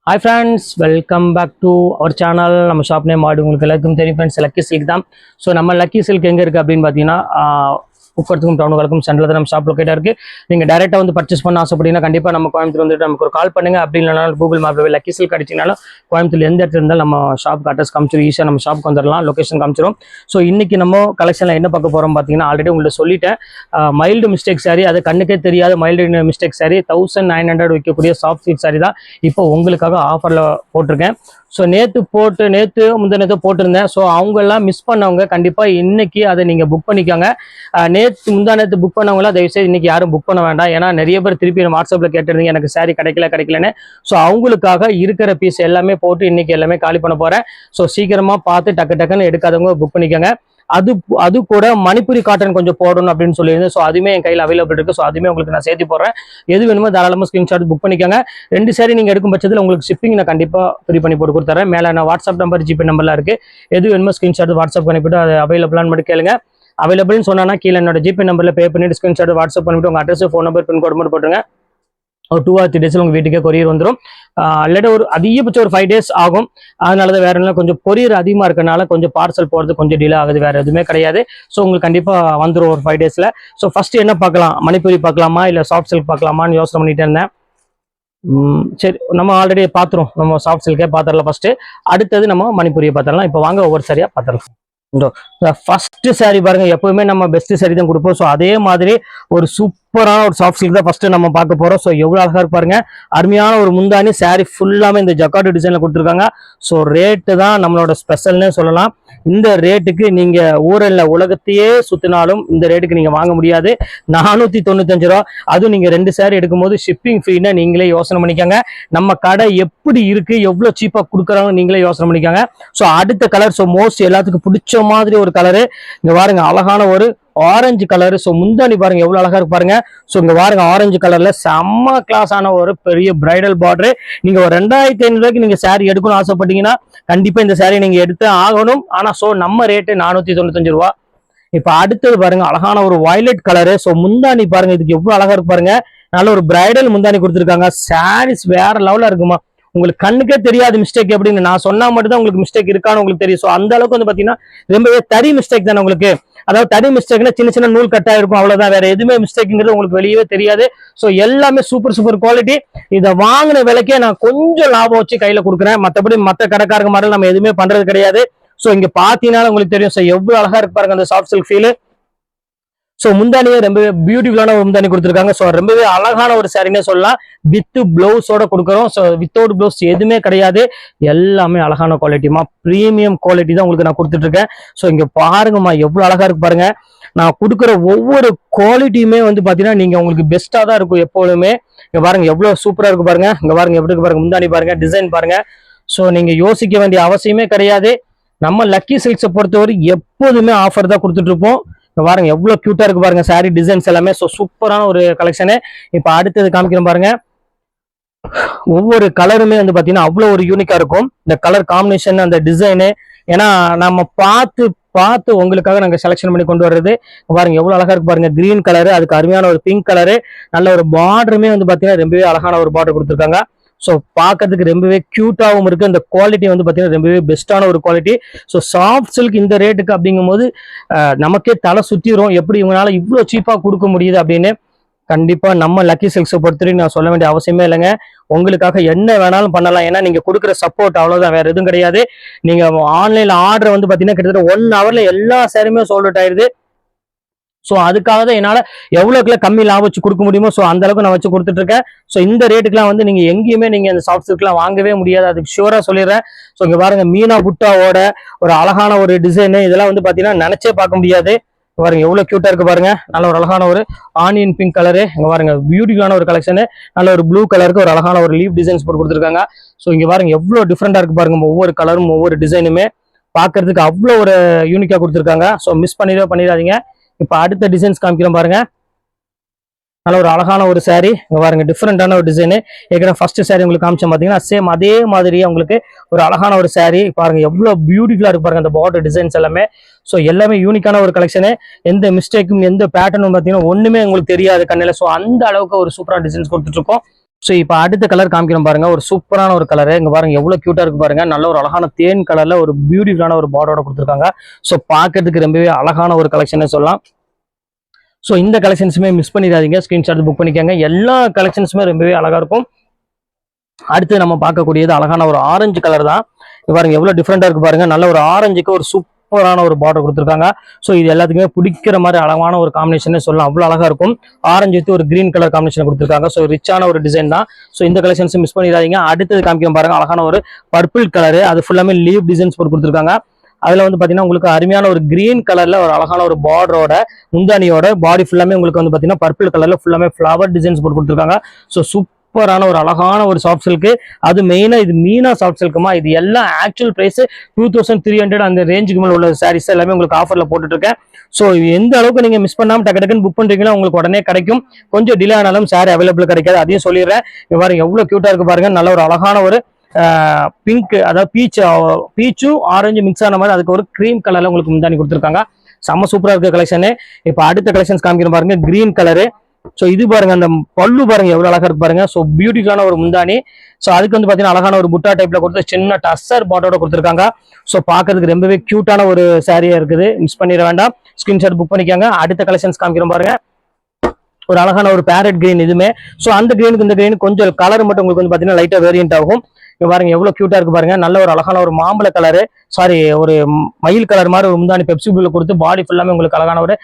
Hi friends, welcome back to our channel. நம்ம shop name உங்களுக்கு எல்லாருக்கும் தெரியும் ஃப்ரெண்ட்ஸ், லக்கி சில்க் தான். ஸோ நம்ம லக்கி சில்க் எங்கே இருக்குது அப்படின்னு பார்த்தீங்கன்னா உக்கடத்துக்கும் டவுனுக்கும் சென்டரில் தான் நம்ம ஷாப் லொக்கேட்டாக இருக்குது. நீங்கள் டேரெக்டாக வந்து பர்ச்சேஸ் பண்ண ஆசைப்பட்டீங்கன்னா கண்டிப்பாக நம்ம கோயம்புத்தூர் வந்துட்டு நமக்கு ஒரு கால் பண்ணுங்கள். அப்படி இல்லைனாலும் கூகுள் மேப்பில் லக்கி சில்க் அடிச்சிங்கனாலும் கோயம்புத்தூர் எந்த இடத்துல இருந்தாலும் நம்ம ஷாப்புக்கு அட்ரஸ் காமிச்சிடும், ஈஸியாக நம்ம ஷாப்புக்கு வந்துடலாம், லொக்கேஷன் காமிச்சிடும். ஸோ இன்றைக்கி நம்ம கலெக்ஷனில் என்ன பார்க்க போகிறோம் பார்த்தீங்கன்னா, ஆல்ரெடி உங்கள்ட்ட சொல்லிட்டேன், மைல்டு மிஸ்டேக் சாரி, அது கண்ணுக்கே தெரியாத மைல்டு மிஸ்டேக் சாரி 1900 விற்கக்கூடிய சாஃப்ட் சில்க் சாரி தான் இப்போ உங்களுக்காக ஆஃபரில் போட்டிருக்கேன். ஸோ நேற்று முந்தினத்து போட்டிருந்தேன். ஸோ அவங்கெல்லாம் மிஸ் பண்ணவங்க கண்டிப்பாக இன்னைக்கு அதை நீங்கள் புக் பண்ணிக்கோங்க. நேற்று புக் பண்ணவங்களாம் தயவுசெய்து இன்னைக்கு யாரும் புக் பண்ண வேண்டாம். ஏன்னா நிறைய பேர் திருப்பி வாட்ஸ்அப்பில் கேட்டிருந்தீங்க எனக்கு சாரி கிடைக்கலன்னு. ஸோ அவங்களுக்காக இருக்கிற பீஸ் எல்லாமே போட்டு இன்னைக்கு எல்லாமே காலி பண்ண போகிறேன். ஸோ சீக்கிரமாக பார்த்து டக்குன்னு எடுக்காதவங்க புக் பண்ணிக்கோங்க. அது கூட மணிப்புரி காட்டன் கொஞ்சம் போடணும் அப்படின்னு சொல்லியிருந்தேன். ஸோ அதுவுமே என் கையில் அவைலபிள் இருக்குது. ஸோ அதுவுமே உங்களுக்கு நான் சேர்த்து போடுறேன். எது வேணுமோ தாராளமாக ஸ்க்ரீன்ஷாட் புக் பண்ணிக்கோங்க. 2 சாரி நீங்கள் எடுக்கும் பட்சத்தில் உங்களுக்கு ஷிப்பிங் நான் கண்டிப்பாக ஃப்ரீ பண்ணி போட்டு கொடுத்துறேன். மேலே நான் வாட்ஸ்அப் நம்பர் ஜிபே நம்பர்லாம் இருக்குது. எது வேணுமோ ஸ்க்ரீன்ஷாட் வாட்ஸ்அப் பண்ணிவிட்டு அது அவைலபிளான்னு மட்டும் கேளுங்க. அவைலபிள்னு சொன்னா கீழே என்னோட ஜிபே நம்பரில் பே பண்ணிட்டு ஸ்க்ரீன்ஷாட் வாட்ஸ்அப் பண்ணிவிட்டு உங்கள் அட்ரஸ், ஃபோன் நம்பர், பின்கோடு மட்டும் போட்டுருங்க. ஒரு 2 or 3 டேஸில் உங்கள் வீட்டுக்கே கொரியர் வந்துடும். இல்லாட்டி ஒரு அதிகபட்சம் ஒரு 5 days ஆகும். அதனால தான் வேற என்ன, கொஞ்சம் கொரியர் அதிகமாக இருக்கனால கொஞ்சம் பார்சல் போகிறது கொஞ்சம் டிலே ஆகுது, வேறு எதுவுமே கிடையாது. ஸோ உங்களுக்கு கண்டிப்பாக வந்துடும் ஒரு 5 daysல. ஸோ ஃபஸ்ட்டு என்ன பார்க்கலாம், மணிப்புரி பார்க்கலாமா இல்லை சாஃப்ட் சில்க் பார்க்கலாமான்னு யோசனை பண்ணிட்டு இருந்தேன். சரி, நம்ம ஆல்ரெடி பார்த்துரும், நம்ம சாஃப்ட் சில்கே பார்த்துடலாம் ஃபஸ்ட்டு. அடுத்தது நம்ம மணிப்புரியை பார்த்துடலாம். இப்போ வாங்க ஒவ்வொரு சரியாக பார்த்துடலாம். ஃபர்ஸ்ட் சாரி பாருங்க, எப்பவுமே நம்ம பெஸ்ட் சாரி தான் கொடுப்போம். ஸோ அதே மாதிரி ஒரு சூப்பரான ஒரு சாஃப்ட் சில்க் தான் ஃபர்ஸ்ட் நம்ம பார்க்க போறோம். ஸோ எவ்வளவு அழகா பாருங்க, அருமையான ஒரு முந்தானி சாரி ஃபுல்லாமே இந்த ஜக்கார்டு டிசைன்ல கொடுத்துருக்காங்க. ஸோ ரேட்டு தான் நம்மளோட ஸ்பெஷல்னே சொல்லலாம். இந்த ரேட்டுக்கு நீங்க ஊரில் உலகத்தையே சுத்தினாலும் இந்த ரேட்டுக்கு நீங்க வாங்க முடியாது. 495 ரூபா. அதுவும் நீங்க 2 சாரி எடுக்கும்போது ஷிப்பிங் ஃப்ரீன்னு நீங்களே யோசனை பண்ணிக்கோங்க. நம்ம கடை எப்படி இருக்கு, எவ்வளவு சீப்பா கொடுக்குறாங்க நீங்களே யோசனை பண்ணிக்கோங்க. ஸோ அடுத்த கலர், ஸோ மோஸ்ட் எல்லாத்துக்கும் பிடிச்ச மாதிரி ஒரு கலரு இங்க பாருங்க, அழகான ஒரு ஆரஞ்சு கலர். ஸோ முந்தானி பாருங்க எவ்வளவு அழகா இருக்கு பாருங்க. ஸோ இங்க பாருங்க ஆரஞ்சு கலர்ல செம்ம கிளாஸான ஒரு பெரிய பிரைடல் பார்டர். நீங்க ஒரு 2500 ரூபாய்க்கு நீங்க சாரி எடுக்கணும்னு ஆசைப்பட்டீங்கன்னா கண்டிப்பா இந்த சாரி நீங்க எடுத்து ஆகணும். ஆனா ஸோ நம்ம ரேட்டு 495 ரூபா. இப்ப அடுத்தது பாருங்க அழகான ஒரு வயலட் கலரு. ஸோ முந்தானி பாருங்க, இதுக்கு எவ்வளவு அழகா இருக்கு பாருங்க. நல்ல ஒரு பிரைடல் முந்தானி கொடுத்துருக்காங்க. சாரீஸ் வேற லெவல்ல இருக்குமா, உங்களுக்கு கண்ணுக்கே தெரியாது மிஸ்டேக் எப்படின்னு. நான் சொன்னா மட்டும் தான் உங்களுக்கு மிஸ்டேக் இருக்கான்னு உங்களுக்கு தெரியும். ஸோ அந்த அளவுக்கு வந்து பாத்தீங்கன்னா ரொம்பவே தனி மிஸ்டேக் தானே உங்களுக்கு. அதாவது தனி மிஸ்டேக்னா சின்ன நூல் கட்டா இருக்கும், அவ்வளவுதான். வேற எதுவுமே மிஸ்டேக்ங்கிறது உங்களுக்கு வெளியவே தெரியாது. ஸோ எல்லாமே சூப்பர் குவாலிட்டி. இதை வாங்கின விலைக்கே நான் கொஞ்சம் லாபம் வச்சு கையில கொடுக்குறேன். மற்றபடி மற்ற கடைக்காரங்க மாதிரி நம்ம எதுவுமே பண்றது கிடையாது. ஸோ இங்க பாத்தீங்கன்னா உங்களுக்கு தெரியும். ஸோ எவ்வளவு அழகா இருக்கு பாருங்க அந்த சாஃப்ட் சில்க் ஃபீல். ஸோ முந்தானியே ரொம்பவே பியூட்டிஃபுல்லான ஒரு முந்தானி கொடுத்துருக்காங்க. ஸோ ரொம்பவே அழகான ஒரு சாரினே சொல்லலாம். வித் பிளவுஸோட கொடுக்குறோம். ஸோ வித்தவுட் பிளவுஸ் எதுவுமே கிடையாது. எல்லாமே அழகான குவாலிட்டிமா, பிரீமியம் குவாலிட்டி தான் உங்களுக்கு நான் கொடுத்துட்டு இருக்கேன். ஸோ இங்க பாருங்கம்மா எவ்வளவு அழகா இருக்கு பாருங்க. நான் கொடுக்குற ஒவ்வொரு குவாலிட்டியுமே வந்து பாத்தீங்கன்னா நீங்க உங்களுக்கு பெஸ்டா தான் இருக்கும் எப்பொழுதுமே. இங்க பாருங்க எவ்வளவு சூப்பரா இருக்கு பாருங்க. இங்க பாருங்க எப்படி இருக்கு பாருங்க, முந்தானி பாருங்க, டிசைன் பாருங்க. ஸோ நீங்க யோசிக்க வேண்டிய அவசியமே கிடையாது. நம்ம லக்கி சில்க்ஸை பொறுத்தவரை எப்போதுமே ஆஃபர் தான் கொடுத்துட்டு இருப்போம். பாருங்க எவ்வளவு கியூட்டா இருக்கு பாருங்க சாரி டிசைன்ஸ் எல்லாமே. ஸோ சூப்பரான ஒரு கலெக்ஷனு. இப்ப அடுத்தது காமிக்கிறோம் பாருங்க. ஒவ்வொரு கலருமே வந்து பாத்தீங்கன்னா அவ்வளவு ஒரு யூனிக்கா இருக்கும். இந்த கலர் காம்பினேஷன், அந்த டிசைனு, ஏன்னா நம்ம பார்த்து உங்களுக்காக நாங்க செலக்ஷன் பண்ணி கொண்டு வர்றது. பாருங்க எவ்வளவு அழகா இருக்கு பாருங்க. கிரீன் கலரு, அதுக்கு அருமையான ஒரு பிங்க் கலரு, நல்ல ஒரு பார்டருமே வந்து பாத்தீங்கன்னா ரொம்பவே அழகான ஒரு பார்டர் கொடுத்துருக்காங்க. ஸோ பார்க்கறதுக்கு ரொம்பவே கியூட்டாகவும் இருக்கு. இந்த குவாலிட்டி வந்து பார்த்தீங்கன்னா ரொம்பவே பெஸ்ட்டான ஒரு குவாலிட்டி. ஸோ சாஃப்ட் சில்க் இந்த ரேட்டுக்கு அப்படிங்கும் போது நமக்கே தலை சுற்றிடும், எப்படி இவங்களால இவ்வளோ சீப்பாக கொடுக்க முடியுது அப்படின்னு. கண்டிப்பா நம்ம லக்கி சில்க்ஸை பொறுத்தவரைக்கும் நான் சொல்ல வேண்டிய அவசியமே இல்லைங்க. உங்களுக்காக என்ன வேணாலும் பண்ணலாம். ஏன்னா நீங்க கொடுக்குற சப்போர்ட் அவ்வளவுதான், வேற எதுவும் கிடையாது. நீங்க ஆன்லைன்ல ஆர்டர் வந்து பாத்தீங்கன்னா கிட்டத்தட்ட 1 hourல எல்லா சாரியுமே சோல்ட் அவுட் ஆயிருது. ஸோ அதுக்காக தான் என்னால் எவ்வளோக்குள்ள கம்மி லாபம் வச்சு கொடுக்க முடியுமோ ஸோ அந்த அளவுக்கு நான் வச்சு கொடுத்துட்டு இருக்கேன். ஸோ இந்த ரேட்டுக்குலாம் வந்து நீங்கள் எங்கேயுமே நீங்கள் இந்த சாஃப்ட் சில்க்லாம் வாங்கவே முடியாது, அதுக்கு ஷூராக சொல்லிடுறேன். ஸோ இங்கே பாருங்க மீனா புட்டாவோட ஒரு அழகான ஒரு டிசைனு, இதெல்லாம் வந்து பார்த்தீங்கன்னா நினைச்சே பார்க்க முடியாது. பாருங்க எவ்வளவு கியூட்டா இருக்கு பாருங்க. நல்ல ஒரு அழகான ஒரு ஆனியன் பிங்க் கலரு. இங்க பாருங்க பியூட்டிஃபுல்லான ஒரு கலெக்ஷன். நல்ல ஒரு ப்ளூ கலருக்கு ஒரு அழகான ஒரு லீப் டிசைன்ஸ் போட்டு கொடுத்துருக்காங்க. ஸோ இங்க பாருங்க எவ்வளவு டிஃப்ரெண்டா இருக்கு பாருங்க. ஒவ்வொரு கலரும் ஒவ்வொரு டிசைனுமே பார்க்கறதுக்கு அவ்வளோ ஒரு யூனிக்கா கொடுத்துருக்காங்க. ஸோ மிஸ் பண்ணிடாதீங்க. இப்ப அடுத்த டிசைன்ஸ் காமிக்கிறோம் பாருங்க. நல்ல ஒரு அழகான ஒரு சாரி. இங்க பாருங்க டிஃப்ரெண்டான ஒரு டிசைனு. ஏற்கனவே ஃபர்ஸ்ட் சாரி உங்களுக்கு காமிச்சேன் பாத்தீங்கன்னா சேம் அதே மாதிரியே உங்களுக்கு ஒரு அழகான ஒரு சாரி. பாருங்க எவ்வளவு பியூட்டிஃபுல்லா இருக்கு பாருங்க அந்த பார்டர் டிசைன்ஸ் எல்லாமே. ஸோ எல்லாமே யூனிக்கான ஒரு கலெக்ஷனு. எந்த மிஸ்டேக்கும் எந்த பேட்டர்னும் பாத்தீங்கன்னா ஒண்ணுமே உங்களுக்கு தெரியாது கண்ணில. ஸோ அந்த அளவுக்கு ஒரு சூப்பரான டிசைன்ஸ் கொடுத்துட்டு இருக்கோம். ஸோ இப்போ அடுத்த கலர் காமிக்கிறோம் பாருங்க, ஒரு சூப்பரான ஒரு கலர். இங்க பாருங்க எவ்வளவு கியூட்டா இருக்கு பாருங்க. நல்ல ஒரு அழகான தேன் கலர்ல ஒரு பியூட்டிஃபுல்லான ஒரு பார்டரோட கொடுத்துருக்காங்க. ஸோ பார்க்கறதுக்கு ரொம்பவே அழகான ஒரு கலெக்ஷன் சொல்லலாம். ஸோ இந்த கலெக்ஷன்ஸுமே மிஸ் பண்ணிடாதீங்க, ஸ்கிரீன்ஷாட் புக் பண்ணிக்கோங்க. எல்லா கலெக்ஷன்ஸுமே ரொம்பவே அழகா இருக்கும். அடுத்து நம்ம பார்க்கக்கூடியது அழகான ஒரு ஆரஞ்சு கலர் தான். பாருங்க எவ்வளவு டிஃப்ரெண்டா இருக்கு பாருங்க. நல்ல ஒரு ஆரஞ்சுக்கு ஒரு சூப்பரான ஒரு பார்டர் கொடுத்துருக்காங்க. ஸோ இது எல்லாத்துக்குமே பிடிக்கிற மாதிரி அழகான ஒரு காம்பினேஷன் சொல்லலாம். அவ்வளவு அழகா இருக்கும். ஆரஞ்சு வித்து ஒரு கிரீன் கலர் காம்பினேஷன் கொடுத்துருக்காங்க. ஸோ ரிச்சான ஒரு டிசைன் தான். ஸோ இந்த கலெக்ஷன்ஸ் மிஸ் பண்ணிடாதீங்க. அடுத்தது காமிக்க பாருங்க, அழகான ஒரு பர்பிள் கலர். அது ஃபுல்லாமே லீவ் டிசைன்ஸ் போட்டு கொடுத்துருக்காங்க. அதுல வந்து பாத்தீங்கன்னா உங்களுக்கு அருமையான ஒரு கிரீன் கலர்ல ஒரு அழகான ஒரு பார்டரோட முந்தானியோட பாடி ஃபுல்லாமே உங்களுக்கு வந்து பாத்தீங்கன்னா பர்பிள் கலர்ல ஃபுல்லாமே ஃபிளவர் டிசைன்ஸ் போட்டு கொடுத்துருக்காங்க. ஸோ சூப்பரான ஒரு அழகான ஒரு சாஃப்ட் சில்க். அது மெயினா இது மீனா சாஃப்ட் சில்க்குமா. இது எல்லாம் ஆக்சுவல் பிரைஸ் 2300 அந்த ரேஞ்சுக்கு மேல உள்ள சாரீஸ் எல்லாமே உங்களுக்கு ஆஃபர்ல போட்டுட்டு இருக்கேன். ஸோ எந்த அளவுக்கு நீங்க மிஸ் பண்ணாம டக்கு டக்குன்னு புக் பண்றீங்களோ உங்களுக்கு உடனே கிடைக்கும். கொஞ்சம் டிலே ஆனாலும் சாரி அவைலபிள் கிடைக்காது, அதையும் சொல்லிடுறேன். பாருங்க எவ்வளவு கியூட்டா இருக்கு பாருங்க. நல்ல ஒரு அழகான ஒரு பிங்க், அதாவது பீச்சும் ஆரஞ்சு மிக்ஸ் ஆன மாதிரி அதுக்கு ஒரு கிரீம் கலர்ல உங்களுக்கு முந்தானி கொடுத்துருக்காங்க. செம்ம சூப்பரா இருக்க கலெக்ஷனு. இப்போ அடுத்த கலெக்ஷன்ஸ் காமிக்கிற பாருங்க, கிரீன் கலரு. ஸோ இது பாருங்க, அந்த பல்லு பாருங்க எவ்வளவு அழகா இருக்கு பாருங்க. ஸோ பியூட்டிஃபுல்லான ஒரு முந்தானி. ஸோ அதுக்கு வந்து பாத்தீங்கன்னா அழகான ஒரு புட்டா டைப்ல கொடுத்து சின்ன டஸ்ஸர் பாட்டோட கொடுத்துருக்காங்க. ஸோ பாக்குறதுக்கு ரொம்பவே கியூட்டான ஒரு சாரியா இருக்குது, மிஸ் பண்ணிட வேண்டாம், ஸ்கிரீன்ஷாட் புக் பண்ணிக்கோங்க. அடுத்த கலெக்ஷன்ஸ் காமிக்கிறோம் பாருங்க, ஒரு அழகான ஒரு பேரட் கிரீன். இதுமே ஸோ அந்த கிரீனுக்கு இந்த கிரீன் கொஞ்சம் கலர் மட்டும் உங்களுக்கு வந்து பாத்தீங்கன்னா லைட்டா வேரியன்ட் ஆகும். இங்க பாருங்க எவ்வளவு கியூட்டா இருக்கு பாருங்க. நல்ல ஒரு அழகான ஒரு மாம்பழ கலரு, சாரி ஒரு மயில் கலர் மாதிரி ஒரு முந்தானி பெப்சி ப்ளூல கொடுத்து பாடி ஃபுல்லாமே உங்களுக்கு அழகான ஒரு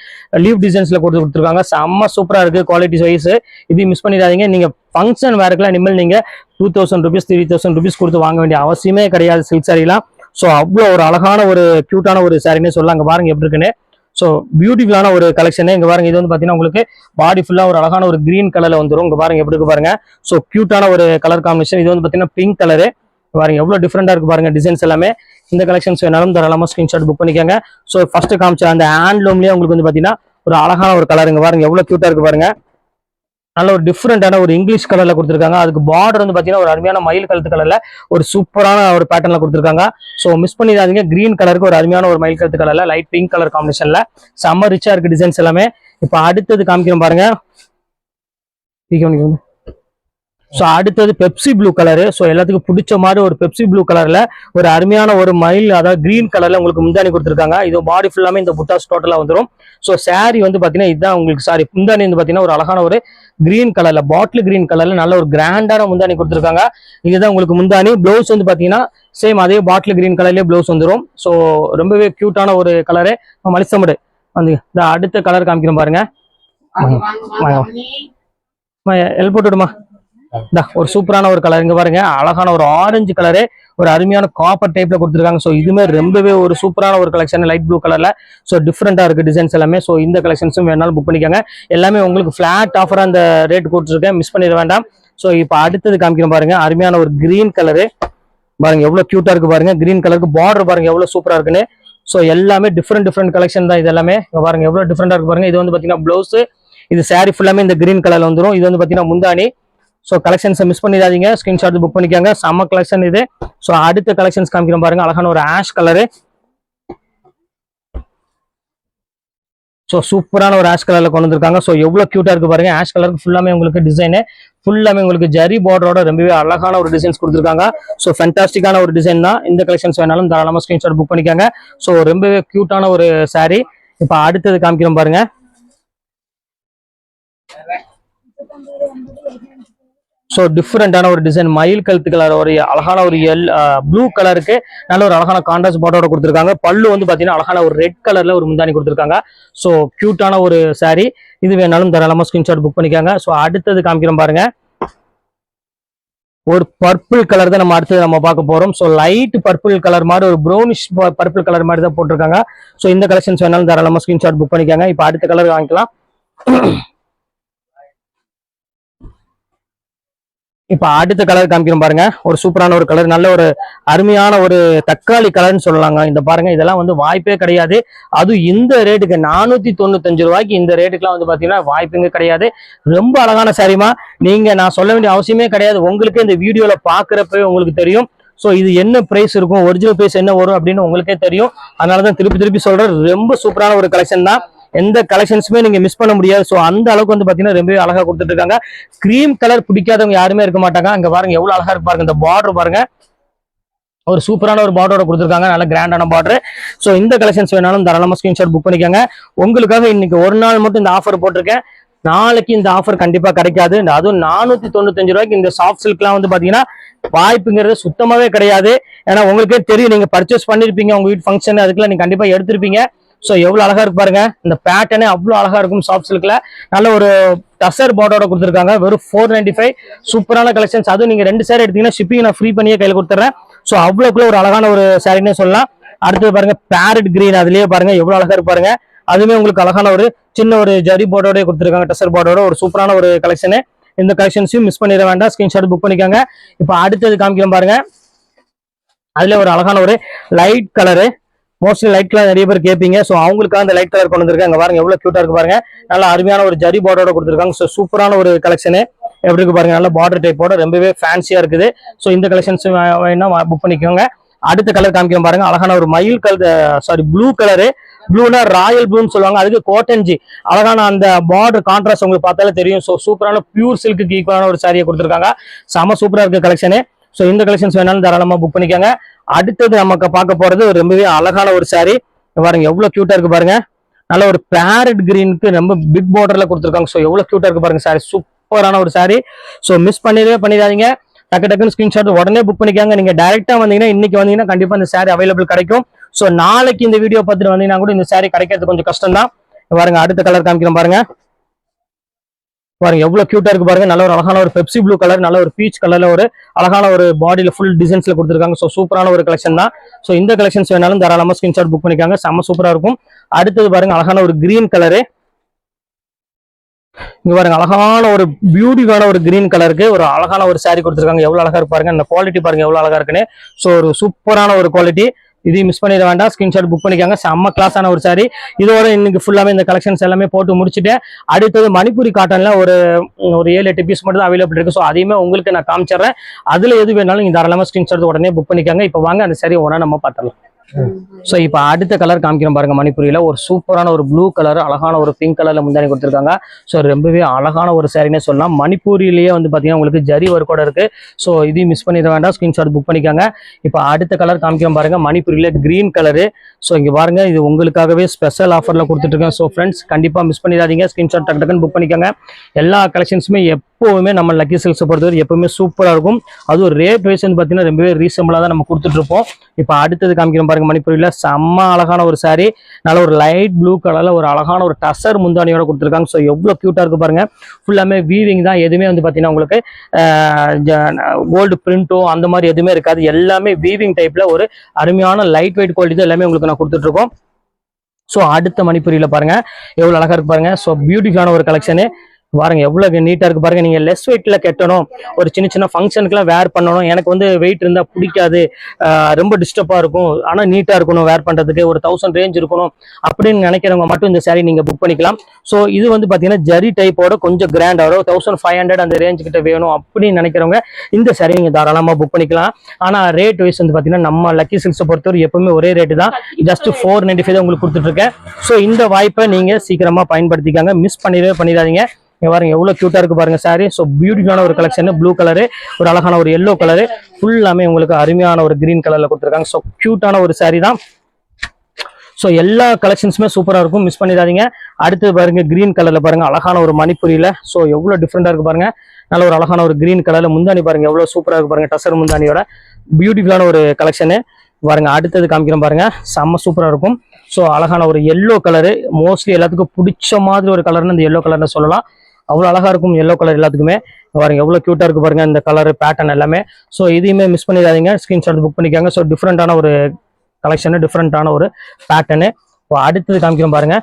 லீவ் டிசைன்ஸ்ல கொடுத்துருக்காங்க. செம்ம சூப்பரா இருக்கு குவாலிட்டி வைஸ். இது மிஸ் பண்ணிடாதீங்க. நீங்க ஃபங்க்ஷன் வேறுக்கெல்லாம் இனிமேல் நீங்க 2000 rupees 3000 rupees கொடுத்து வாங்க வேண்டிய அவசியமே கிடையாது சில்க் சாரிலாம். ஸோ அவ்வளோ ஒரு அழகான ஒரு கியூட்டான ஒரு சாரின்னு சொல்லலாம். அங்க பாருங்க எப்படி இருக்குன்னு. ஸோ பியூட்டிஃபுல்லான ஒரு கலெக்ஷன். இங்க பாருங்க இது வந்து பாத்தீங்கன்னா உங்களுக்கு பாடி ஃபுல்லா ஒரு அழகான ஒரு கிரீன் கலர்ல வந்துடும். இங்க பாருங்க எப்படி இருக்கு பாருங்க. ஸோ கியூட்டான ஒரு கலர் காம்பினேஷன். இது வந்து பாத்தீங்கன்னா பிங்க் கலரு. பாருங்க எவ்வளவு டிஃப்ரெண்டா இருக்கு பாருங்க டிசைன்ஸ் எல்லாமே. இந்த கலெக்ஷன்ஸ் வேணாலும் தாராளமா ஸ்கிரீன்ஷாட் புக் பண்ணிக்கோங்க. ஸோ ஃபர்ஸ்ட் காமிச்ச அந்த ஹேண்ட்லூம்லயே உங்களுக்கு வந்து பாத்தீங்கன்னா ஒரு அழகான ஒரு கலர். இங்க பாருங்க எவ்வளவு கியூட்டா இருக்கு பாருங்க. நல்ல ஒரு டிஃப்ரெண்டான ஒரு இங்கிலீஷ் கலர்ல கொடுத்துருக்காங்க. அதுக்கு பார்டர் வந்து பாத்தீங்கன்னா ஒரு அருமையான மயில் கழுத்து கலர்ல ஒரு சூப்பரான ஒரு பேட்டர்ன்ல கொடுத்துருக்காங்க. ஸோ மிஸ் பண்ணிடாதீங்க. கிரீன் கலருக்கு ஒரு அருமையான ஒரு மயில் கழுத்து கலர்ல லைட் பிங்க் கலர் காம்பினேஷன்ல செம்ம ரிச்சா இருக்கு டிசைன்ஸ் எல்லாமே. இப்போ அடுத்தது காமிக்கிறோம் பாருங்க. ஸோ அடுத்தது பெப்சி ப்ளூ கலரு. ஸோ எல்லாத்துக்கும் பிடிச்ச மாதிரி ஒரு பெப்சி ப்ளூ கலர்ல ஒரு அருமையான ஒரு மயில், அதாவது கிரீன் கலர்ல உங்களுக்கு முந்தானி கொடுத்துருக்காங்க. இது பாடி ஃபுல்லாமே இந்த புட்டாஸ் டோட்டலா வந்துடும். ஸோ சாரி வந்து பாத்தீங்கன்னா இதுதான் உங்களுக்கு சாரி முந்தானி வந்து பாத்தீங்கன்னா ஒரு அழகான ஒரு கிரீன் கலர்ல பாட்டில் கிரீன் கலர்ல நல்ல ஒரு கிராண்டான முந்தானி கொடுத்துருக்காங்க. இதுதான் உங்களுக்கு முந்தானி. பிளவுஸ் வந்து பாத்தீங்கன்னா சேம் அதே பாட்டில் கிரீன் கலர்லயே பிளவுஸ் வந்துடும். ஸோ ரொம்பவே கியூட்டான ஒரு கலரு. மலிசமடு வந்து இந்த அடுத்த கலர் காமிக்கிறோம் பாருங்க. எல் போட்டுடுமா. ஒரு சூப்பரான ஒரு கலர். இங்க பாருங்க அழகான ஒரு ஆரஞ்சு கலரு, ஒரு அருமையான காப்பர் டைப்ல கொடுத்துருக்காங்க. ஸோ இதுமே ரொம்பவே ஒரு சூப்பரான ஒரு கலெக்ஷன் லைட் ப்ளூ கலர்ல. ஸோ டிஃப்ரெண்டா இருக்கு டிசைன்ஸ் எல்லாமே. ஸோ இந்த கலெக்ஷன்ஸும் வேணாலும் புக் பண்ணிக்கோங்க. எல்லாமே உங்களுக்கு ஃபிளாட் ஆஃபரா அந்த ரேட் கொடுத்துருக்கேன், மிஸ் பண்ணிட வேண்டாம். ஸோ இப்போ அடுத்தது காமிக்கிறோம் பாருங்க, அருமையான ஒரு கிரீன் கலரு. பாருங்க எவ்வளவு கியூட்டா இருக்கு பாருங்க. கிரீன் கலருக்கு பார்டர் பாருங்க எவ்வளவு சூப்பரா இருக்குன்னு. ஸோ எல்லாமே டிஃப்ரெண்ட் கலெக்ஷன் தான் இது எல்லாமே. பாருங்க எவ்வளவு டிஃப்ரெண்டா இருக்கு பாருங்க. இது வந்து பாத்தீங்கன்னா பிளவுஸ், இது சாரி ஃபுல்லாமே இந்த கிரீன் கலர்ல வந்துடும். இது வந்து பாத்தீங்கன்னா முந்தானி. ஸோ கலெக்ஷன்ஸை மிஸ் பண்ணிடாதீங்க, ஸ்கிரீன்ஷாட் புக் பண்ணிக்கோங்க. செம்ம கலெக்ஷன் இது. ஸோ அடுத்த கலெக்ஷன்ஸ் காமிக்கிறோம் பாருங்க, அழகான ஒரு ஆஷ் கலரு. ஸோ சூப்பரான ஒரு ஆஷ் கலர்ல கொண்டு வந்திருக்காங்க. ஸோ எவ்வளவு கியூட்டா இருக்கு பாருங்க. ஆஷ் கலருக்கு ஃபுல்லாமே உங்களுக்கு டிசைனு ஃபுல்லாமே உங்களுக்கு ஜரி பார்டரோட ரொம்பவே அழகான ஒரு டிசைன்ஸ் கொடுத்துருக்காங்க. ஸோ ஃபேண்டாஸ்டிக்கான ஒரு டிசைன் தான். இந்த கலெக்ஷன்ஸ் வேணாலும் தாராளமா ஸ்கிரீன்ஷாட் புக் பண்ணிக்கோங்க. ஸோ ரொம்பவே கியூட்டான ஒரு சாரி. இப்போ அடுத்தது காமிக்கிறோம் பாருங்க. ஸோ டிஃப்ரெண்டான ஒரு டிசைன் மயில் கழுத்து கலர், ஒரு அழகான ஒரு ப்ளூ கலருக்கு நல்ல ஒரு அழகான கான்ட்ராஸ்ட் பார்டரோட கொடுத்துருக்காங்க. பல்லு வந்து பாத்தீங்கன்னா அழகான ஒரு ரெட் கலர்ல ஒரு முந்தானி கொடுத்துருக்காங்க. ஸோ கியூட்டான ஒரு சாரி. இது வேணாலும் தாராளமா ஸ்கிரீன்ஷாட் புக் பண்ணிக்காங்க. ஸோ அடுத்தது காமிக்கிறோம் பாருங்க, ஒரு பர்பிள் கலர் தான் நம்ம அடுத்தது நம்ம பார்க்க போறோம். ஸோ லைட் பர்பிள் கலர் மாதிரி ஒரு ப்ரௌனிஷ் பர்பிள் கலர் மாதிரி தான் போட்டிருக்காங்க. ஸோ இந்த கலெக்ஷன்ஸ் வேணாலும் தாராளமா ஸ்கிரீன்ஷாட் புக் பண்ணிக்காங்க. இப்போ அடுத்த கலர் வாங்கிக்கலாம். இப்ப அடுத்த கலர் காமிக்கிறோம் பாருங்க, ஒரு சூப்பரான ஒரு கலர், நல்ல ஒரு அருமையான ஒரு தக்காளி கலர்னு சொல்லலாங்க. இந்த பாருங்க இதெல்லாம் வந்து வாய்ப்பே கிடையாது. அது இந்த ரேட்டுக்கு 495 ரூபாய்க்கு இந்த ரேட்டுக்குலாம் வந்து பாத்தீங்கன்னா வாய்ப்புங்க கிடையாது. ரொம்ப அழகான சாரிமா. நான் சொல்ல வேண்டிய அவசியமே கிடையாது, உங்களுக்கு இந்த வீடியோல பாக்குறப்பவே உங்களுக்கு தெரியும். ஸோ இது என்ன பிரைஸ் இருக்கும், ஒரிஜினல் பிரைஸ் என்ன வரும் அப்படின்னு உங்களுக்கே தெரியும். அதனாலதான் திருப்பி சொல்றேன், ரொம்ப சூப்பரான ஒரு கலெக்ஷன் தான். எந்த கலெக்ஷன்ஸுமே நீங்க மிஸ் பண்ண முடியாது. ஸோ அந்த அளவுக்கு வந்து பாத்தீங்கன்னா ரொம்பவே அழகா கொடுத்துட்டு இருக்காங்க. கிரீம் கலர் பிடிக்காதவங்க யாருமே இருக்க மாட்டாங்க. அங்க பாருங்க எவ்வளவு அழகா இருக்கு பாருங்க, இந்த பார்டர் பாருங்க, ஒரு சூப்பரான ஒரு பார்டரோட கொடுத்துருக்காங்க, நல்ல கிராண்டான பார்டர். ஸோ இந்த கலெக்ஷன்ஸ் வேணாலும் தாராளமா ஸ்கிரீன்ஷாட் புக் பண்ணிக்கோங்க. உங்களுக்காக இன்னைக்கு ஒரு நாள் மட்டும் இந்த ஆஃபர் போட்டிருக்கேன். நாளைக்கு இந்த ஆஃபர் கண்டிப்பா கிடைக்காது. அதுவும் 495 ரூபாய்க்கு இந்த சாஃப்ட் சில்க்லாம் வந்து பாத்தீங்கன்னா வாய்ப்புங்கிறது சுத்தமாவே கிடையாது. ஏன்னா உங்களுக்கே தெரியும், நீங்க பர்ச்சேஸ் பண்ணிருப்பீங்க உங்க வீட்டு ஃபங்க்ஷன், அதுக்குள்ள நீங்க கண்டிப்பா எடுத்திருப்பீங்க. ஸோ எவ்வளவு அழகா இருக்கு பாருங்க, இந்த பேட்டர்னே அவ்வளவு அழகா இருக்கும். சாஃப்ட் சில்க்ல நல்ல ஒரு டசர் பார்டரோட கொடுத்துருக்காங்க, வெறும் 495. சூப்பரான கலெக்ஷன்ஸ். அதுவும் நீங்க 2 சேரீ எடுத்தீங்கன்னா ஷிப்பிங் நான் ஃப்ரீ பண்ணியே கையில் கொடுத்துறேன். ஸோ அவ்வளவுக்குள்ள ஒரு அழகான ஒரு சாரின்னே சொல்லலாம். அடுத்தது பாருங்க பேரட் கிரீன், அதுலயே பாருங்க எவ்வளவு அழகா இருக்கு பாருங்க. அதுவுமே உங்களுக்கு அழகான ஒரு சின்ன ஒரு ஜரி பார்டரோட கொடுத்துருக்காங்க, டசர் பார்டரோட ஒரு சூப்பரான ஒரு கலெக்ஷனு. இந்த கலெக்ஷன்ஸையும் மிஸ் பண்ணிட வேண்டாம், ஸ்கிரீன்ஷாட் புக் பண்ணிக்கோங்க. இப்போ அடுத்தது காமிக்கிறோம் பாருங்க, அதுல ஒரு அழகான ஒரு light colour. Mostly light colour நிறைய பேர் கேட்பீங்க. ஸோ அவங்களுக்காக அந்த லைட் கலர் கொண்டு வந்திருக்காங்க. பாருங்க எவ்வளவு கியூட்டா இருக்கு பாருங்க, நல்ல அருமையான ஒரு ஜரி பார்டரோட கொடுத்துருக்காங்க. ஸோ சூப்பரான ஒரு கலெக்ஷனு. எப்படி இருக்கு பாருங்க, நல்ல பார்டர் டைப்போட ரொம்பவே ஃபேன்சியா இருக்குது. ஸோ இந்த கலெக்ஷன்ஸ் வேணா புக் பண்ணிக்கோங்க. அடுத்த கலர் காமிக்கிறோம் பாருங்க, அழகான ஒரு மயில் கலர், ப்ளூ கலரு. ப்ளூனா ராயல் ப்ளூன்னு சொல்லுவாங்க, அதுக்கு கோட்டன்ஜி அழகான அந்த பார்டர் கான்ட்ராஸ்ட் உங்களுக்கு பார்த்தாலே தெரியும். ஸோ சூப்பரான பியூர் சில்க்கு ஈக்குவலான ஒரு சாரியை கொடுத்துருக்காங்க. செம சூப்பரா இருக்கு கலெக்ஷனு. ஸோ இந்த கலெக்ஷன்ஸ் வேணாலும் தாராளமா புக் பண்ணிக்கோங்க. அடுத்தது நமக்கு பார்க்க போறது ரொம்பவே அழகான ஒரு சாரி. பாருங்க எவ்வளவு கியூட்டா இருக்கு பாருங்க, நல்ல ஒரு பேரட் கிரீனுக்கு ரொம்ப பிக் பார்டர்ல கொடுத்துருக்காங்க. ஸோ எவ்வளவு கியூட்டா இருக்கு பாருங்க சாரி, சூப்பரான ஒரு சாரி. ஸோ மிஸ் பண்ணிடாதீங்க, டக்கு டக்குன்னு ஸ்கிரீன்ஷாட் உடனே புக் பண்ணிக்காங்க. நீங்க டைரக்டா வந்தீங்கன்னா, இன்னைக்கு வந்தீங்கன்னா கண்டிப்பா இந்த சாரி அவைலபிள் கிடைக்கும். ஸோ நாளைக்கு இந்த வீடியோ பார்த்துட்டு வந்தீங்கன்னா கூட இந்த சாரி கிடைக்கிறது கொஞ்சம் கஷ்டம் தான். பாருங்க அடுத்த கலர் காமிக்கிறோம் பாருங்க. பாருங்க எவ்வளவு கியூட்டா இருக்கு பாருங்க, நல்ல ஒரு அழகான ஒரு பெப்சி ப்ளூ கலர், நல்ல ஒரு பீச் கலர்ல ஒரு அழகான ஒரு பாடியில ஃபுல் டிசைன்ஸ்ல கொடுத்துருக்காங்க. ஸோ சூப்பரான ஒரு கலெக்ஷன் தான். ஸோ இந்த கலெக்ஷன்ஸ் வேணாலும் தாராளமா ஸ்கிரீன்ஷாட் புக் பண்ணிக்காங்க, செம்ம சூப்பரா இருக்கும். அடுத்தது பாருங்க அழகான ஒரு கிரீன் கலரு. இங்க பாருங்க அழகான ஒரு பியூட்டிஃபுல்லான ஒரு கிரீன் கலருக்கு ஒரு அழகான ஒரு சாரி கொடுத்துருக்காங்க. எவ்வளவு அழகா இருக்கு பாருங்க, அந்த குவாலிட்டி பாருங்க எவ்வளவு அழகா இருக்குன்னு. ஸோ ஒரு சூப்பரான ஒரு குவாலிட்டி, இதையும் மிஸ் பண்ணிட வேண்டாம், ஸ்கிரீன்ஷாட் புக் பண்ணிக்காங்க. செம்ம கிளாஸான ஒரு சாரி. இதோட இன்னைக்கு ஃபுல்லாமே இந்த கலெக்ஷன்ஸ் எல்லாமே போட்டு முடிச்சுட்டேன். அடுத்தது மணிப்பூரி காட்டன்ல ஒரு 7-8 பீஸ் மட்டும் தான் அவைலபிள் இருக்கு. ஸோ அதையுமே உங்களுக்கு நான் காமிச்சிடுறேன். அதுல எது வேணாலும் நீங்க தாராளமா ஸ்கிரீன்ஷாட் உடனே புக் பண்ணிக்காங்க. இப்போ வாங்க அந்த சாரி ஒன்னா நம்ம பார்த்தலாம். ஸோ இப்போ அடுத்த கலர் காமிக்கிறோம் பாருங்க, மணிப்பூரியில ஒரு சூப்பரான ஒரு ப்ளூ கலர், அழகான ஒரு பிங்க் கலர்ல முந்தானி கொடுத்துருக்காங்க. ஸோ ரொம்பவே அழகான ஒரு சாரினே சொல்லலாம். மணிப்பூரிலேயே வந்து பாத்தீங்கன்னா உங்களுக்கு ஜரி ஒர்க்கோட இருக்கு. ஸோ இதையும் மிஸ் பண்ணிட வேண்டாம், ஸ்கிரீன்ஷாட் புக் பண்ணிக்காங்க. இப்போ அடுத்த கலர் காமிக்கிறோம் பாருங்க, மணிப்பூரியில கிரீன் கலரு. ஸோ இங்க பாருங்க, இது உங்களுக்காகவே ஸ்பெஷல் ஆஃபர்ல கொடுத்துட்டு இருக்கேன். ஸோ ஃப்ரெண்ட்ஸ் கண்டிப்பா மிஸ் பண்ணிடாதீங்க, ஸ்கிரீன்ஷாட் டக்கு டக்குன்னு புக் பண்ணிக்கோங்க. எல்லா கலெக்ஷன்ஸுமே எப்பவுமே நம்ம லக்கி சில்க்ஸை பொறுத்தவரை எப்பவுமே சூப்பரா இருக்கும். அதுவும் ரேட் வைஸ் வந்து பாத்தீங்கன்னா ரொம்பவே ரீசனபிளா தான் நம்ம கொடுத்துட்டு இருப்போம். இப்போ அடுத்தது காமிக்கிறோம் பாருங்க, மணிப்பூரில் செம்ம அழகான ஒரு சாரி, நல்ல ஒரு லைட் ப்ளூ கலர்ல ஒரு அழகான ஒரு டசர் முந்தானியோட கொடுத்துருக்காங்க. ஸோ எவ்வளவு கியூட்டா இருக்கு பாருங்க, ஃபுல்லாமே வீவிங் தான், எதுவுமே வந்து பாத்தீங்கன்னா உங்களுக்கு கோல்டு பிரிண்டோ அந்த மாதிரி எதுவுமே இருக்காது. எல்லாமே வீவிங் டைப்ல ஒரு அருமையான லைட் வெயிட் குவாலிட்டி தான் எல்லாமே உங்களுக்கு நான் கொடுத்துட்டு இருக்கோம். ஸோ அடுத்த மணிப்பூரில் பாருங்க எவ்வளவு அழகா இருக்கு பாருங்க. ஸோ பியூட்டிஃபுல்லான ஒரு கலெக்ஷனு. பாருங்க எவ்வளவு நீட்டா இருக்கு பாருங்க. நீங்க லெஸ் வெயிட்ல கட்டணும், ஒரு சின்ன சின்ன ஃபங்க்ஷனுக்குலாம் வேர் பண்ணணும், எனக்கு வந்து வெயிட் இருந்தா பிடிக்காது, ரொம்ப டிஸ்டர்பா இருக்கும், ஆனா நீட்டா இருக்கணும், வேர் பண்றதுக்கு ஒரு 1000 ரேஞ்ச் இருக்கணும் அப்படின்னு நினைக்கிறவங்க மட்டும் இந்த சாரி நீங்க புக் பண்ணிக்கலாம். ஸோ இது வந்து பாத்தீங்கன்னா ஜரி டைப்போட கொஞ்சம் கிராண்டா 1500 அந்த ரேஞ்ச் கிட்ட வேணும் அப்படின்னு நினைக்கிறவங்க இந்த சாரி நீங்க தாராளமா புக் பண்ணிக்கலாம். ஆனா ரேட் வைஸ் வந்து பாத்தீங்கன்னா நம்ம லக்கி சில்க்ஸை பொறுத்தவரை எப்பவுமே ஒரே ரேட்டு தான், ஜஸ்ட் 495 தான் உங்களுக்கு கொடுத்துட்டு இருக்கேன். ஸோ இந்த வாய்ப்பை நீங்க சீக்கிரமா பயன்படுத்திக்காங்க, மிஸ் பண்ணிடாதீங்க. பாருங்க எவ்வளவு கியூட்டா இருக்கு பாருங்க சாரி. ஸோ பியூட்டிஃபுல்லான ஒரு கலெக்ஷன், ப்ளூ கலரு, ஒரு அழகான ஒரு எல்லோ கலரு, ஃபுல்லாமே உங்களுக்கு அருமையான ஒரு கிரீன் கலர்ல கொடுத்துருக்காங்க. ஸோ கியூட்டான ஒரு சாரி தான். ஸோ எல்லா கலெக்ஷன்ஸுமே சூப்பரா இருக்கும், மிஸ் பண்ணிடாதீங்க. அடுத்து பாருங்க கிரீன் கலர்ல பாருங்க அழகான ஒரு மணிப்பூரியில. ஸோ எவ்வளவு டிஃப்ரெண்டா இருக்கு பாருங்க, நல்ல ஒரு அழகான ஒரு கிரீன் கலர்ல முந்தானி பாருங்க எவ்வளவு சூப்பரா இருக்கு பாருங்க, டசர் முந்தானியோட பியூட்டிஃபுல்லான ஒரு கலெக்ஷனு. பாருங்க அடுத்தது காமிக்கிறோம் பாருங்க, செம்ம சூப்பரா இருக்கும். ஸோ அழகான ஒரு எல்லோ கலரு, மோஸ்ட்லி எல்லாத்துக்கும் பிடிச்ச மாதிரி ஒரு கலர்னு இந்த எல்லோ கலர்னு சொல்லலாம். அவ்வளவு அழகா இருக்கும் எல்லோ கலர் எல்லாத்துக்குமே. பாருங்க எவ்வளவு கியூட்டா இருக்கு பாருங்க இந்த கலர் பேட்டர்ன் எல்லாமே. ஸோ இதையுமே மிஸ் பண்ணிடாதீங்க, ஸ்கிரீன்ஷாட் புக் பண்ணிக்காங்க. ஸோ டிஃப்ரெண்டான ஒரு கலெக்ஷன், டிஃப்ரெண்டான ஒரு பேட்டர்னு. இப்போ அடுத்தது காமிக்கிறோம் பாருங்க.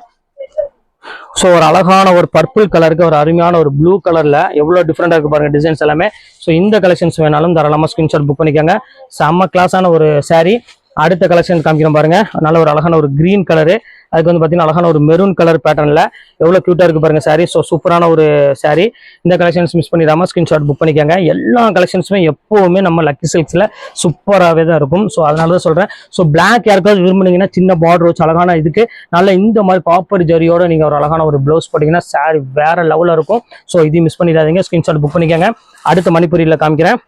ஸோ ஒரு அழகான ஒரு பர்பிள் கலருக்கு ஒரு அருமையான ஒரு ப்ளூ கலர்ல எவ்வளவு டிஃப்ரெண்டா இருக்கு பாருங்க டிசைன்ஸ் எல்லாமே. ஸோ இந்த கலெக்ஷன்ஸ் வேணாலும் தாராளமா ஸ்கிரீன்ஷாட் புக் பண்ணிக்காங்க, செம்ம கிளாஸான ஒரு சாரி. அடுத்த கலெக்ஷன் காமிக்கிறோம் பாருங்க, நல்ல ஒரு அழகான ஒரு கிரீன் கலரு, அதுக்கு வந்து பார்த்தீங்கன்னா அழகான ஒரு மெரூன் கலர் பேட்டர்னில் எவ்வளோ க்யூட்டாக இருக்குது பாருங்கள் சாரீ. ஸோ சூப்பரான ஒரு சாரீ. இந்த கலெக்ஷன்ஸ் மிஸ் பண்ணிடாமல் ஸ்க்ரீன்ஷாட் புக் பண்ணிக்கோங்க. எல்லா கலெக்ஷன்ஸுமே எப்போவுமே நம்ம லக்கி சில்க்ஸில் சூப்பராகவே தான் இருக்கும். ஸோ அதனால தான் சொல்கிறேன். ஸோ பிளாக் யாருக்காவது விரும்புனீங்கன்னா சின்ன பார்டர் வச்சு அழகான இதுக்கு நல்ல இந்த மாதிரி காப்பர் ஜரியோட நீங்கள் ஒரு அழகான ஒரு ப்ளவுஸ் போட்டிங்கன்னா சாரீ வேறு லெவலில் இருக்கும். ஸோ இதையும் மிஸ் பண்ணிடாதீங்க. ஸ்க்ரீன்ஷாட் புக் பண்ணிக்கோங்க. அடுத்த மணிப்பூரியில் காமிக்கிறேன்.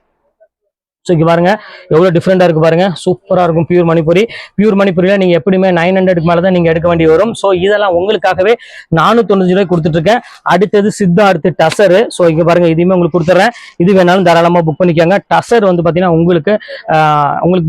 ஸோ இங்கே பாருங்க எவ்வளோ டிஃப்ரெண்டாக இருக்குது பாருங்க. சூப்பராக இருக்கும் பியூர் மணிப்பூரி. பியூர் மணிப்பூரியில் நீங்கள் எப்படியுமே 900க்கு மேலே தான் நீங்கள் எடுக்க வேண்டி வரும். ஸோ இதெல்லாம் உங்களுக்காகவே 495 ரூபாய் கொடுத்துட்ருக்கேன். அடுத்தது சித்தார்த்து டசரு. ஸோ இங்கே பாருங்க இதையுமே உங்களுக்கு கொடுத்துட்றேன். இது வேணாலும் தாராளமாக புக் பண்ணிக்கோங்க. டசர் வந்து பார்த்தீங்கன்னா உங்களுக்கு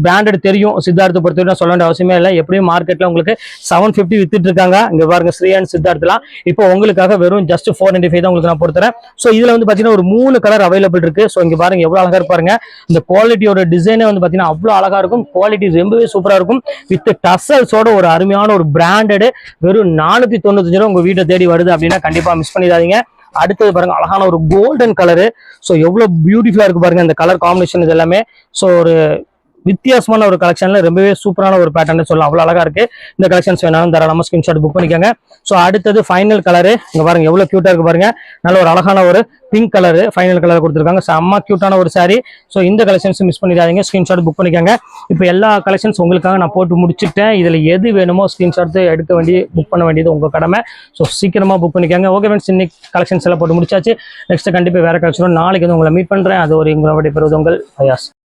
பிராண்டட் தெரியும். சித்தார்த்தை பொறுத்தவரை நான் சொல்ல வேண்டிய அவசியமே இல்லை. எப்படியும் மார்க்கெட்டில் உங்களுக்கு 750 வித்துட்டு இருக்காங்க. இங்கே பாருங்க ஸ்ரீ அண்ட் சித்தார்த்தலாம் இப்போ உங்களுக்காக வெறும் ஜஸ்ட் 495 தான் உங்களுக்கு நான் கொடுத்துறேன். ஸோ இதில் வந்து பார்த்தீங்கன்னா ஒரு 3 கலர் அவைலபிள் இருக்கு. ஸோ இங்கே பாருங்க எவ்வளோ அழகாக இருப்பாருங்க. இந்த குவாலிட்டியோட டிசைனே வந்து பார்த்தீங்கன்னா அவ்வளோ அழகா இருக்கும். குவாலிட்டி ரொம்பவே சூப்பராக இருக்கும். வித் டசல்ஸோட ஒரு அருமையான ஒரு பிராண்டடு வெறும் 495 ரூபா உங்க வீட்டை தேடி வருது அப்படின்னா கண்டிப்பா மிஸ் பண்ணிடாதீங்க. அடுத்தது பாருங்க அழகான ஒரு கோல்டன் கலரு. ஸோ எவ்வளோ பியூட்டிஃபுல்லா இருக்கு பாருங்க இந்த கலர் காம்பினேஷன். இது எல்லாமே ஸோ ஒரு வித்தியாசமான ஒரு கலெக்ஷன்ல ரொம்பவே சூப்பரான ஒரு பேட்டர்ன் சொல்லலாம். அவ்வளோ அழகா இருக்கு. இந்த கலெக்ஷன்ஸ் வேணாலும் தாராளமா ஸ்கிரீன்ஷாட் புக் பண்ணிக்கோங்க. ஸோ அடுத்தது ஃபைனல் கலரு. இங்க பாருங்க எவ்வளவு கியூட்டா இருக்கு பாருங்க. நல்ல ஒரு அழகான ஒரு பிங்க் கலரு ஃபைனல் கலர் கொடுத்துருக்காங்க. செம்ம கியூட்டான ஒரு சாரி. ஸோ இந்த கலெக்ஷன்ஸ் மிஸ் பண்ணிடாதீங்க. ஸ்கிரீன்ஷாட் புக் பண்ணிக்கோங்க. இப்போ எல்லா கலெக்ஷன்ஸ் உங்களுக்காக நான் போட்டு முடிச்சுட்டேன். இதுல எது வேணுமோ ஸ்கிரீன்ஷாட் எடுக்க வேண்டிய புக் பண்ண வேண்டியது உங்க கடமை. ஸோ சீக்கிரமா புக் பண்ணிக்கோங்க. ஓகே ஃப்ரெண்ட்ஸ், இன்னைக்கு கலெக்ஷன்ஸ் எல்லாம் போட்டு முடிச்சாச்சு. நெக்ஸ்ட் கண்டிப்பா வேற கலெக்ஷன் நாளைக்கு வந்து உங்களை மீட் பண்றேன். அது ஒரு உங்களுடைய பெறுவது உங்கள் ஃபயாஸ்.